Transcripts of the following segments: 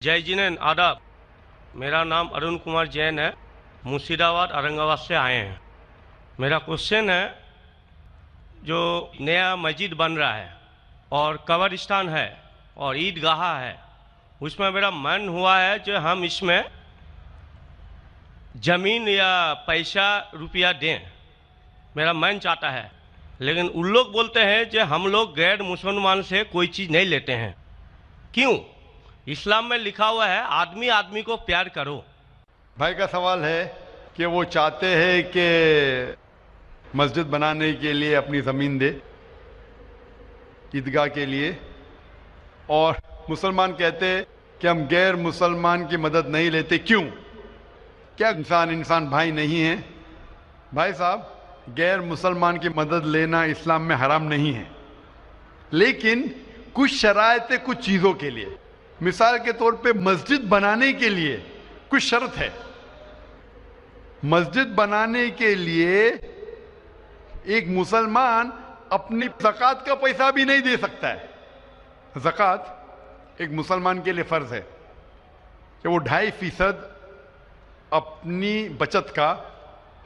जय जिनेन आदाब। मेरा नाम अरुण कुमार जैन है। मुर्शिदाबाद औरंगाबाद से आए हैं। मेरा क्वेश्चन है, जो नया मस्जिद बन रहा है और कब्रिस्तान है और ईदगाह है, उसमें मेरा मन हुआ है जो हम इसमें ज़मीन या पैसा रुपया दें। मेरा मन चाहता है, लेकिन उन लोग बोलते हैं कि हम लोग गैर मुसलमान से कोई चीज़ नहीं लेते हैं। क्यों? इस्लाम में लिखा हुआ है आदमी आदमी को प्यार करो। भाई का सवाल है कि वो चाहते हैं कि मस्जिद बनाने के लिए अपनी ज़मीन दे ईदगाह के लिए, और मुसलमान कहते हैं कि हम गैर मुसलमान की मदद नहीं लेते। क्यों? क्या इंसान भाई नहीं है? भाई साहब, गैर मुसलमान की मदद लेना इस्लाम में हराम नहीं है, लेकिन कुछ शराइत है कुछ चीज़ों के लिए। मिसाल के तौर पे मस्जिद बनाने के लिए कुछ शर्त है। मस्जिद बनाने के लिए एक मुसलमान अपनी ज़कात का पैसा भी नहीं दे सकता है। ज़कात एक मुसलमान के लिए फ़र्ज है कि वो 2.5% अपनी बचत का,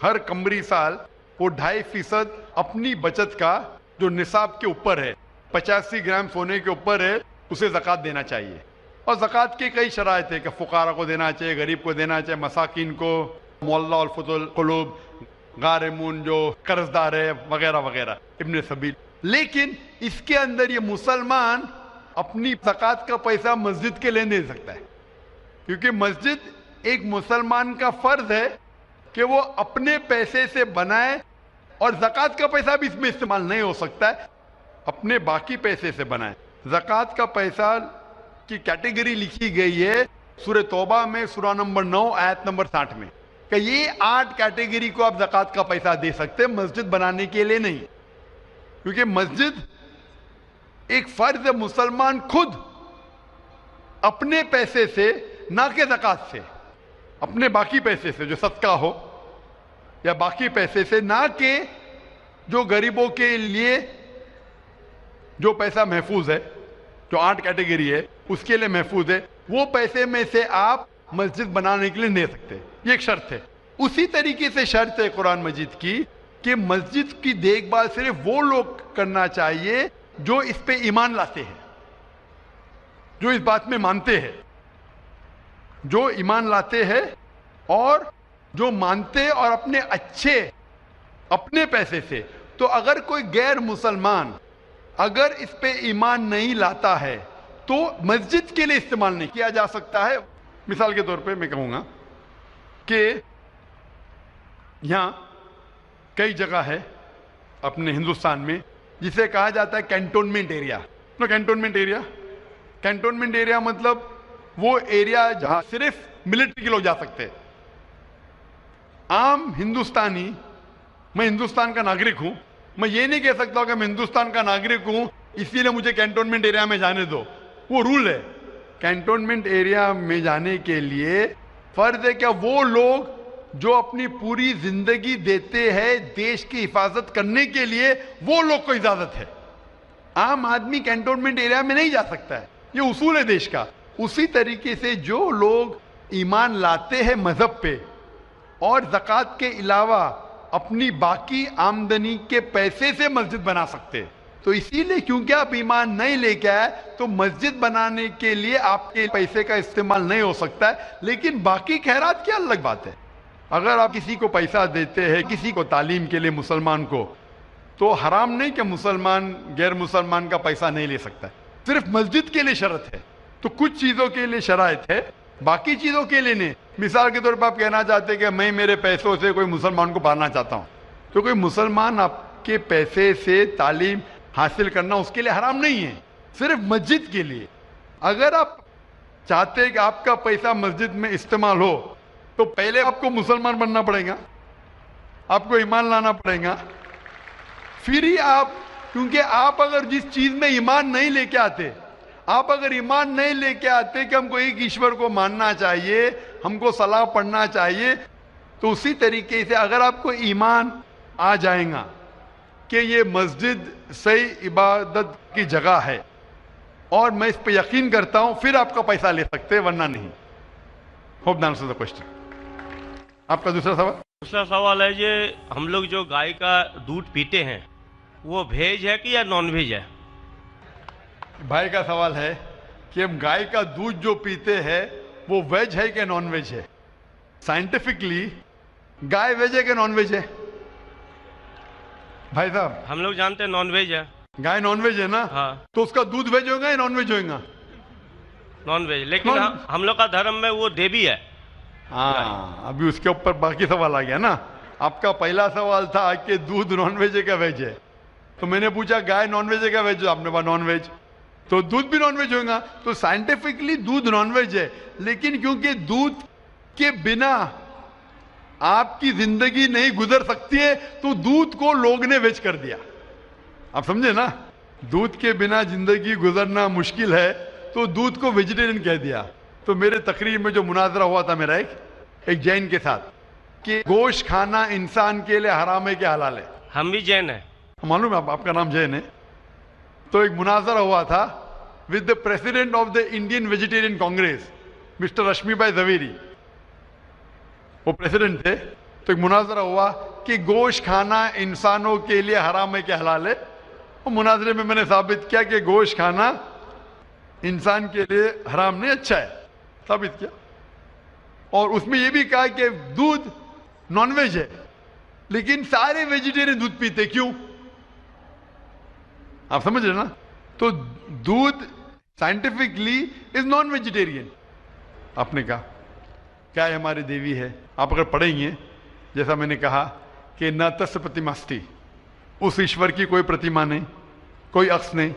हर कमरी साल वो 2.5% अपनी बचत का जो निसाब के ऊपर है, 85 ग्राम सोने के ऊपर है, उसे ज़कात देना चाहिए। और ज़कात की कई शराइत है कि फ़ुकारा को देना चाहिए, गरीब को देना चाहिए, मसाकिन को, मोल्ला और फुतुल कुलूब, गारिमून जो कर्जदार है, वगैरह वगैरह, इब्न सबील। लेकिन इसके अंदर ये मुसलमान अपनी ज़कात का पैसा मस्जिद के लिए नहीं दे सकता है, क्योंकि मस्जिद एक मुसलमान का फ़र्ज है कि वो अपने पैसे से बनाए, और ज़कात का पैसा भी इसमें इस्तेमाल नहीं हो सकता है, अपने बाकी पैसे से बनाए। ज़कात का पैसा की कैटेगरी लिखी गई है सूरह तौबा में, सूरा नंबर 9 आयत नंबर 60 में, कि ये 8 कैटेगरी को आप ज़कात का पैसा दे सकते हैं, मस्जिद बनाने के लिए नहीं। क्योंकि मस्जिद एक फर्ज है, मुसलमान खुद अपने पैसे से, ना कि ज़कात से, अपने बाकी पैसे से जो सदका हो या बाकी पैसे से, ना कि जो गरीबों के लिए जो पैसा महफूज है, जो 8 कैटेगरी है उसके लिए महफूज है, वो पैसे में से आप मस्जिद बनाने के लिए नहीं दे सकते। ये एक शर्त है। उसी तरीके से शर्त है कुरान मजीद की कि मस्जिद की देखभाल सिर्फ वो लोग करना चाहिए जो इस पे ईमान लाते हैं, जो इस बात में मानते हैं, जो ईमान लाते हैं और जो मानते और अपने अच्छे अपने पैसे से। तो अगर कोई गैर मुसलमान अगर इस पे ईमान नहीं लाता है तो मस्जिद के लिए इस्तेमाल नहीं किया जा सकता है। मिसाल के तौर पे मैं कहूँगा कि यहाँ कई जगह है अपने हिंदुस्तान में जिसे कहा जाता है कैंटोनमेंट एरिया। कैंटोनमेंट एरिया मतलब वो एरिया जहाँ सिर्फ मिलिट्री के लोग जा सकते हैं। आम हिंदुस्तानी, मैं हिंदुस्तान का नागरिक हूँ, मैं ये नहीं कह सकता कि मैं हिंदुस्तान का नागरिक हूँ इसीलिए मुझे कैंटोनमेंट एरिया में जाने दो। वो रूल है। कैंटोनमेंट एरिया में जाने के लिए फर्ज है क्या वो लोग जो अपनी पूरी जिंदगी देते हैं देश की हिफाजत करने के लिए, वो लोग को इजाजत है। आम आदमी कैंटोनमेंट एरिया में नहीं जा सकता है, ये उसूल है देश का। उसी तरीके से जो लोग ईमान लाते हैं मजहब पे और ज़कात के अलावा अपनी बाकी आमदनी के पैसे से मस्जिद बना सकते हैं, तो इसीलिए क्योंकि आप ईमान नहीं लेके आए तो मस्जिद बनाने के लिए आपके पैसे का इस्तेमाल नहीं हो सकता है। लेकिन बाकी खैरात की अलग बात है। अगर आप किसी को पैसा देते हैं, किसी को तालीम के लिए, मुसलमान को, तो हराम नहीं कि मुसलमान गैर मुसलमान का पैसा नहीं ले सकता है। सिर्फ मस्जिद के लिए शर्त है। तो कुछ चीज़ों के लिए शराइत है, बाकी चीज़ों के लिए नहीं। मिसाल के तौर पर आप कहना चाहते हैं कि मैं मेरे पैसों से कोई मुसलमान को पालना चाहता हूँ, तो कोई मुसलमान आपके पैसे से तालीम हासिल करना उसके लिए हराम नहीं है, सिर्फ मस्जिद के लिए। अगर आप चाहते हैं कि आपका पैसा मस्जिद में इस्तेमाल हो तो पहले आपको मुसलमान बनना पड़ेगा, आपको ईमान लाना पड़ेगा, फिर ही आप, क्योंकि आप अगर जिस चीज़ में ईमान नहीं लेके आते, आप अगर ईमान नहीं लेके आते कि हमको एक ईश्वर को मानना चाहिए, हमको सलाह पढ़ना चाहिए, तो उसी तरीके से अगर आपको ईमान आ जाएगा कि ये मस्जिद सही इबादत की जगह है और मैं इस पे यकीन करता हूं, फिर आपका पैसा ले सकते हैं, वरना नहीं। Hope that answers the question. आपका दूसरा सवाल? दूसरा सवाल है ये, हम लोग जो गाय का दूध पीते हैं वो वेज है कि या नॉन वेज है? भाई का सवाल है कि हम गाय का दूध जो पीते हैं वो वेज है कि नॉन वेज है। साइंटिफिकली गाय वेज है कि नॉन वेज है भाई साहब? हम लोग जानते हैं नॉन वेज है। गाय नॉन वेज है ना? हाँ, तो उसका दूध वेज होगा या नॉन वेज होगा? नॉन वेज, लेकिन हम लोग का धर्म में वो देवी है। हाँ, अभी उसके ऊपर बाकी सवाल आ गया ना। आपका पहला सवाल था कि दूध नॉन वेज है क्या वेज है, तो मैंने पूछा गाय नॉन वेज है क्या वेज है, आपने कहा नॉन वेज, तो दूध भी नॉन वेज होगा। तो साइंटिफिकली दूध नॉन वेज है, लेकिन क्योंकि दूध के बिना आपकी जिंदगी नहीं गुजर सकती है, तो दूध को लोग ने वेज कर दिया। आप समझे ना? दूध के बिना जिंदगी गुजरना मुश्किल है, तो दूध को वेजिटेरियन कह दिया। तो मेरे तकरीर में जो मुनाजरा हुआ था मेरा एक जैन के साथ कि गोश्त खाना इंसान के लिए हराम है कि हलाल है। हम भी जैन है। मालूम है आपका नाम जैन है? तो एक मुनाजरा हुआ था with the president of the Indian Vegetarian Congress, Mr Rashmi Bhai Jhaveri, वो प्रेसिडेंट थे। तो एक मुनाजरा हुआ कि गोश्त खाना इंसानों के लिए हराम है कि हलाल है। और मुनाजरे में मैंने साबित किया कि गोश्त खाना इंसान के लिए हराम नहीं, अच्छा है, साबित किया। और उसमें यह भी कहा कि दूध नॉनवेज है, लेकिन सारे वेजिटेरियन दूध पीते, क्यों? आप समझ रहे ना? तो दूध साइंटिफिकली इज नॉन वेजिटेरियन। आपने कहा क्या है, हमारी देवी है। आप अगर पढ़ेंगे, जैसा मैंने कहा कि न तस्य प्रतिमास्ति, उस ईश्वर की कोई प्रतिमा नहीं, कोई अक्स नहीं।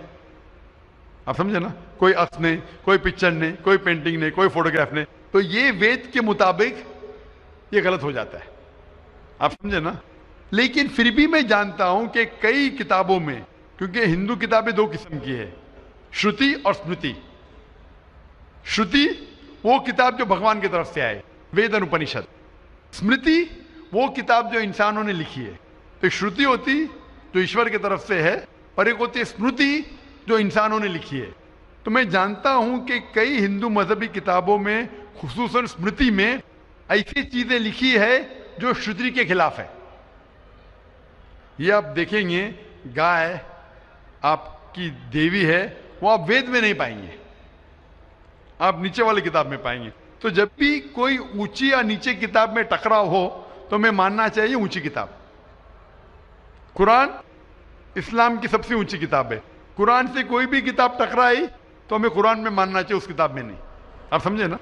आप समझे ना? कोई अक्स नहीं, कोई पिक्चर नहीं, कोई पेंटिंग नहीं, कोई फोटोग्राफ नहीं। तो ये वेद के मुताबिक ये गलत हो जाता है। आप समझे ना? लेकिन फिर भी मैं जानता हूं कि कई किताबों में, क्योंकि हिंदू किताबें दो किस्म की है, श्रुति और स्मृति। श्रुति वो किताब जो भगवान की तरफ से आए, वेद और उपनिषद। स्मृति वो किताब जो इंसानों ने लिखी है। तो श्रुति होती जो ईश्वर की तरफ से है, और एक होती है स्मृति जो इंसानों ने लिखी है। तो मैं जानता हूं कि कई हिंदू मजहबी किताबों में, खुसूसन स्मृति में, ऐसी चीजें लिखी है जो श्रुति के खिलाफ है। ये आप देखेंगे, गाय आपकी देवी है, वो आप वेद में नहीं पाएंगे, आप नीचे वाली किताब में पाएंगे। तो जब भी कोई ऊंची या नीचे किताब में टकराव हो, तो मैं मानना चाहिए ऊंची किताब। कुरान इस्लाम की सबसे ऊंची किताब है। कुरान से कोई भी किताब टकराई तो हमें कुरान में मानना चाहिए, उस किताब में नहीं। आप समझे ना?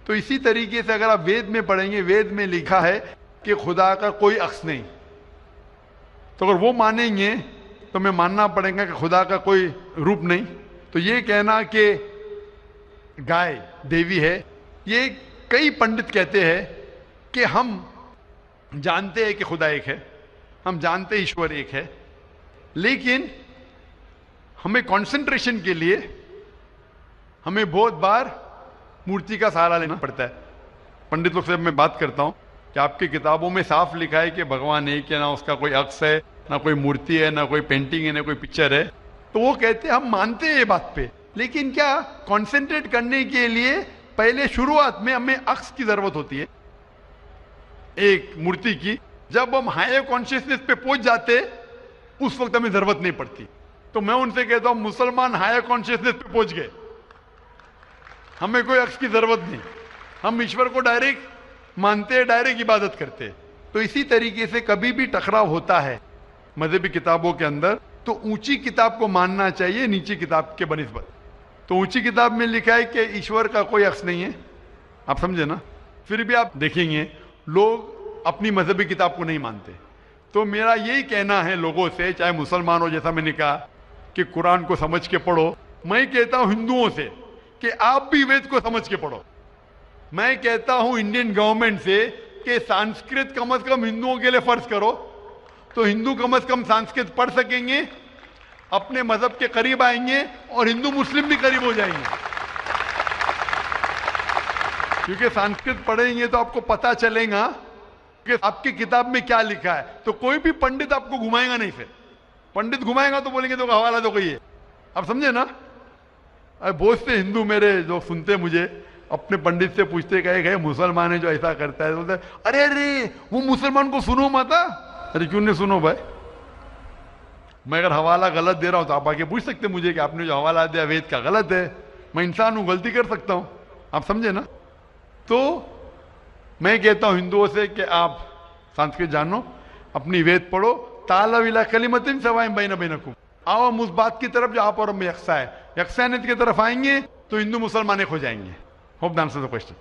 तो इसी तरीके से अगर आप वेद में पढ़ेंगे, वेद में लिखा है कि खुदा का कोई अक्स नहीं, तो अगर वो मानेंगे तो हमें मानना पड़ेगा कि खुदा का कोई रूप नहीं। तो ये कहना कि गाय देवी है, ये कई पंडित कहते हैं कि हम जानते हैं कि खुदा एक है, हम जानते हैं ईश्वर एक है, लेकिन हमें कंसंट्रेशन के लिए हमें बहुत बार मूर्ति का सहारा लेना पड़ता है। पंडित लोग से मैं बात करता हूं कि आपकी किताबों में साफ लिखा है कि भगवान एक है, ना उसका कोई अक्स है, ना कोई मूर्ति है, ना कोई पेंटिंग है, ना कोई पिक्चर है। तो वो कहते हैं हम मानते हैं ये बात पे, लेकिन क्या कंसंट्रेट करने के लिए पहले शुरुआत में हमें अक्स की जरूरत होती है, एक मूर्ति की। जब हम हायर कॉन्शियसनेस पे पहुंच जाते, उस वक्त हमें जरूरत नहीं पड़ती। तो मैं उनसे कहता हूं, मुसलमान हायर कॉन्शियसनेस पे पहुंच गए, हमें कोई अक्स की जरूरत नहीं, हम ईश्वर को डायरेक्ट मानते हैं, डायरेक्ट इबादत करते हैं। तो इसी तरीके से कभी भी टकराव होता है मजहबी किताबों के अंदर, तो ऊंची किताब को मानना चाहिए नीची किताब के बनिस्बत। तो ऊंची किताब में लिखा है कि ईश्वर का कोई अक्स नहीं है। आप समझे ना? फिर भी आप देखेंगे लोग अपनी मजहबी किताब को नहीं मानते। तो मेरा यही कहना है लोगों से, चाहे मुसलमान हो, जैसा मैंने कहा कि कुरान को समझ के पढ़ो, मैं कहता हूं हिंदुओं से कि आप भी वेद को समझ के पढ़ो। मैं कहता हूं इंडियन गवर्नमेंट से कि संस्कृत कम से कम हिंदुओं के लिए फर्ज करो, तो हिंदू कम से कम संस्कृत पढ़ सकेंगे, अपने मजहब के करीब आएंगे, और हिंदू मुस्लिम भी करीब हो जाएंगे। क्योंकि संस्कृत पढ़ेंगे तो आपको पता चलेगा कि आपकी किताब में क्या लिखा है। तो कोई भी पंडित आपको घुमाएगा नहीं, फिर पंडित घुमाएगा तो बोलेंगे तो हवाला दो, कहिए। आप समझे ना? अरे बहुत से हिंदू मेरे जो सुनते मुझे अपने पंडित से पूछते गए मुसलमान है जो ऐसा करता है, बोलते अरे अरे वो मुसलमान को सुनो मत। अरे क्यों नहीं सुनो भाई? मैं अगर हवाला गलत दे रहा हूं तो आप आके पूछ सकते मुझे कि आपने जो हवाला दिया वेद का गलत है। मैं इंसान हूं, गलती कर सकता हूं, आप समझे ना? तो मैं कहता हूं हिंदुओं से कि आप संस्कृत जानो, अपनी वेद पढ़ो, ताला विला कलिमतिन सवाइम बैना बैनकुम। आओ हम उस बात की तरफ जो आप और हम यकसा है, यकसानियत की तरफ आएंगे तो हिंदू मुसलमान एक हो जाएंगे। Hope the answer the question.